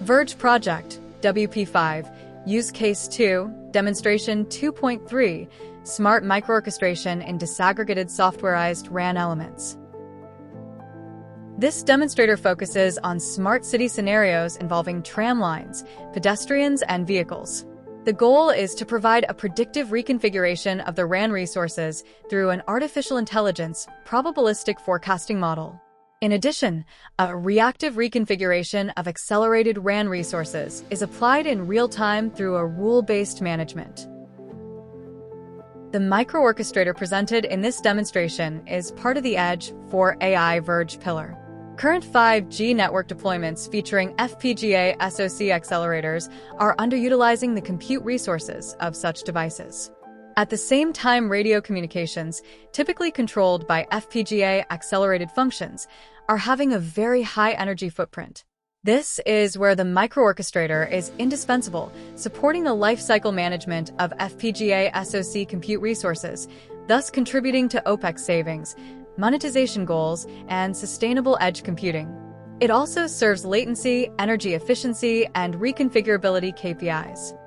Verge-Project, WP5, Use Case 2, Demonstration 2.3, Smart Micro-Orchestration in Disaggregated Softwarized RAN Elements. This demonstrator focuses on smart city scenarios involving tram lines, pedestrians, and vehicles. The goal is to provide a predictive reconfiguration of the RAN resources through an artificial intelligence probabilistic forecasting model. In addition, a reactive reconfiguration of accelerated RAN resources is applied in real time through a rule-based management. The micro-orchestrator presented in this demonstration is part of the Edge for AI Verge pillar. Current 5G network deployments featuring FPGA SoC accelerators are underutilizing the compute resources of such devices. At the same time, radio communications, typically controlled by FPGA accelerated functions, are having a very high energy footprint. This is where the micro-orchestrator is indispensable, supporting the lifecycle management of FPGA SoC compute resources, thus contributing to OpEx savings, monetization goals, and sustainable edge computing. It also serves latency, energy efficiency, and reconfigurability KPIs.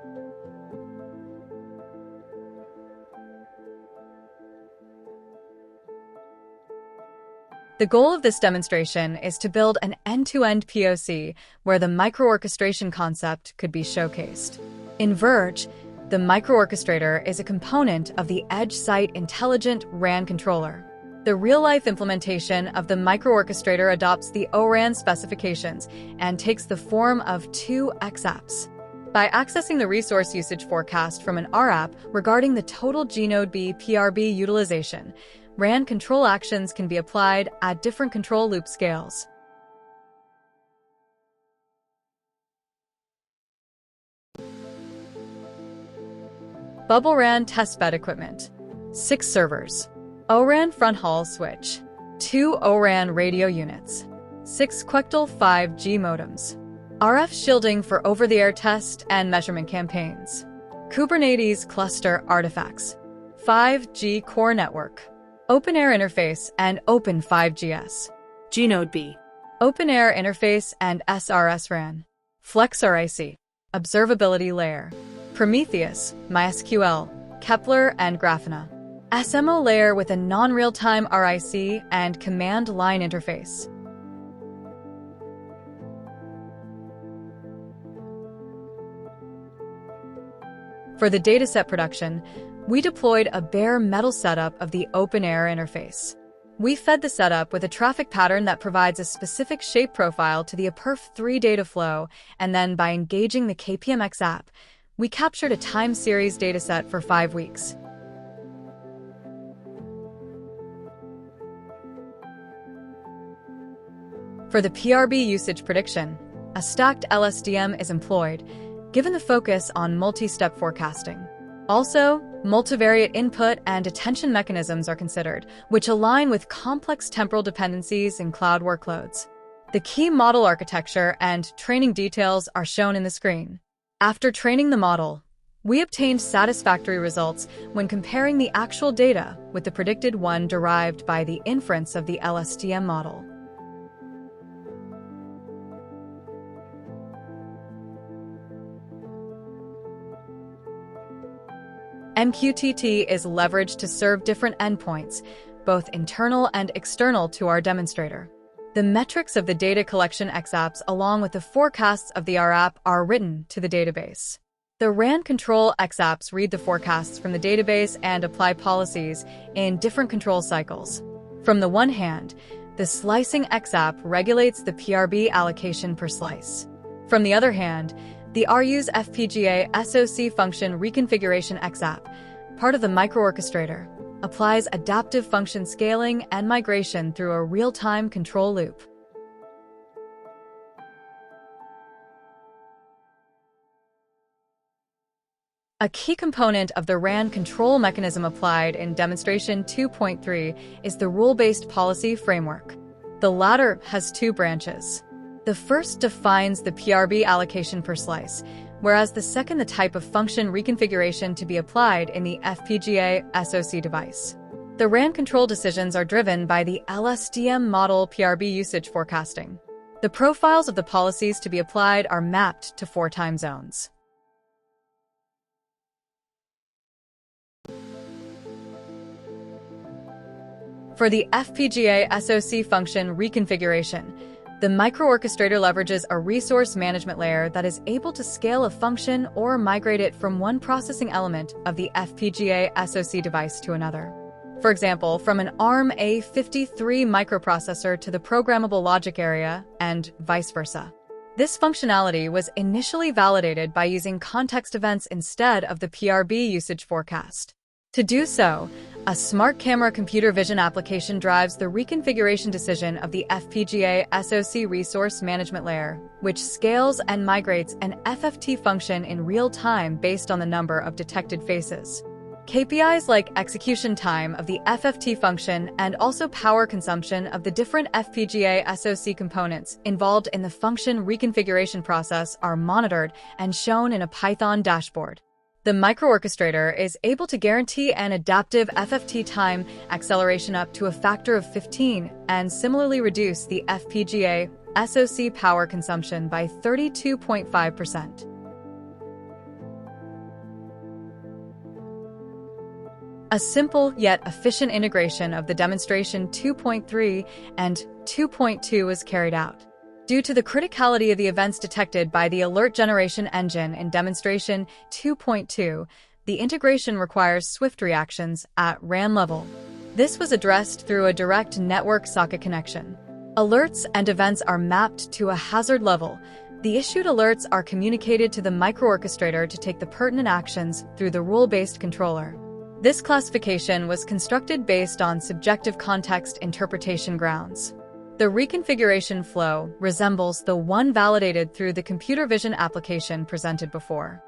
The goal of this demonstration is to build an end-to-end POC where the micro-orchestration concept could be showcased. In Verge, the micro-orchestrator is a component of the Edge Site Intelligent RAN Controller. The real-life implementation of the micro-orchestrator adopts the ORAN specifications and takes the form of two XApps. By accessing the resource usage forecast from an RApp regarding the total G-Node B PRB utilization, RAN control actions can be applied at different control loop scales. Bubble RAN testbed equipment. 6 servers. ORAN front hall switch. 2 ORAN radio units. 6 Quectel 5G modems. RF shielding for over-the-air test and measurement campaigns. Kubernetes cluster artifacts. 5G core network. Open-air interface and Open 5GS. G-Node B. Open-air interface and SRS RAN. Flex RIC. Observability layer. Prometheus, MySQL, Kepler, and Grafana. SMO layer with a non-real-time RIC and command line interface. For the dataset production, we deployed a bare metal setup of the open-air interface. We fed the setup with a traffic pattern that provides a specific shape profile to the APERF3 data flow, and then by engaging the KPMX app, we captured a time series dataset for 5 weeks. For the PRB usage prediction, a stacked LSTM is employed, given the focus on multi-step forecasting. Also, multivariate input and attention mechanisms are considered, which align with complex temporal dependencies in cloud workloads. The key model architecture and training details are shown in the screen. After training the model, we obtained satisfactory results when comparing the actual data with the predicted one derived by the inference of the LSTM model. MQTT is leveraged to serve different endpoints, both internal and external to our demonstrator. The metrics of the data collection XApps along with the forecasts of the RApp are written to the database. The RAN control XApps read the forecasts from the database and apply policies in different control cycles. From the one hand, the slicing XApp regulates the PRB allocation per slice. From the other hand, the RU's FPGA SoC function reconfiguration XApp, part of the micro-orchestrator, applies adaptive function scaling and migration through a real-time control loop. A key component of the RAN control mechanism applied in Demonstration 2.3 is the rule-based policy framework. The latter has 2 branches. The first defines the PRB allocation per slice, whereas the second the type of function reconfiguration to be applied in the FPGA SoC device. The RAN control decisions are driven by the LSTM model PRB usage forecasting. The profiles of the policies to be applied are mapped to 4 time zones. For the FPGA SoC function reconfiguration, the micro-orchestrator leverages a resource management layer that is able to scale a function or migrate it from one processing element of the FPGA SoC device to another. For example, from an ARM A53 microprocessor to the programmable logic area, and vice versa. This functionality was initially validated by using context events instead of the PRB usage forecast. To do so, a smart camera computer vision application drives the reconfiguration decision of the FPGA SoC resource management layer, which scales and migrates an FFT function in real time based on the number of detected faces. KPIs like execution time of the FFT function and also power consumption of the different FPGA SoC components involved in the function reconfiguration process are monitored and shown in a Python dashboard. The microorchestrator is able to guarantee an adaptive FFT time acceleration up to a factor of 15 and similarly reduce the FPGA SoC power consumption by 32.5%. A simple yet efficient integration of the demonstration 2.3 and 2.2 was carried out. Due to the criticality of the events detected by the alert generation engine in demonstration 2.2, the integration requires swift reactions at RAN level. This was addressed through a direct network socket connection. Alerts and events are mapped to a hazard level. The issued alerts are communicated to the microorchestrator to take the pertinent actions through the rule-based controller. This classification was constructed based on subjective context interpretation grounds. The reconfiguration flow resembles the one validated through the computer vision application presented before.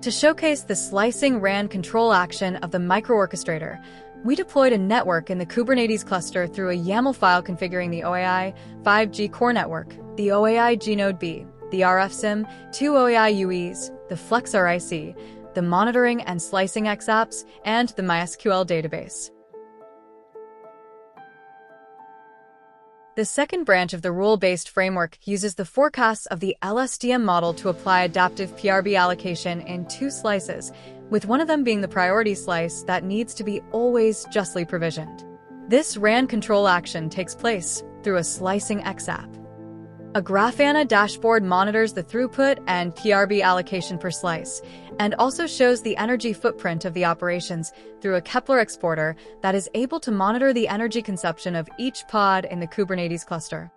To showcase the slicing RAN control action of the microorchestrator, we deployed a network in the Kubernetes cluster through a YAML file configuring the OAI 5G core network, the OAI Gnode B, the RFSIM, 2 OAI UEs, the FlexRIC, the monitoring and slicing XApps, and the MySQL database. The second branch of the rule-based framework uses the forecasts of the LSTM model to apply adaptive PRB allocation in 2 slices, with one of them being the priority slice that needs to be always justly provisioned. This RAN control action takes place through a slicing XApp. A Grafana dashboard monitors the throughput and PRB allocation per slice, and also shows the energy footprint of the operations through a Kepler exporter that is able to monitor the energy consumption of each pod in the Kubernetes cluster.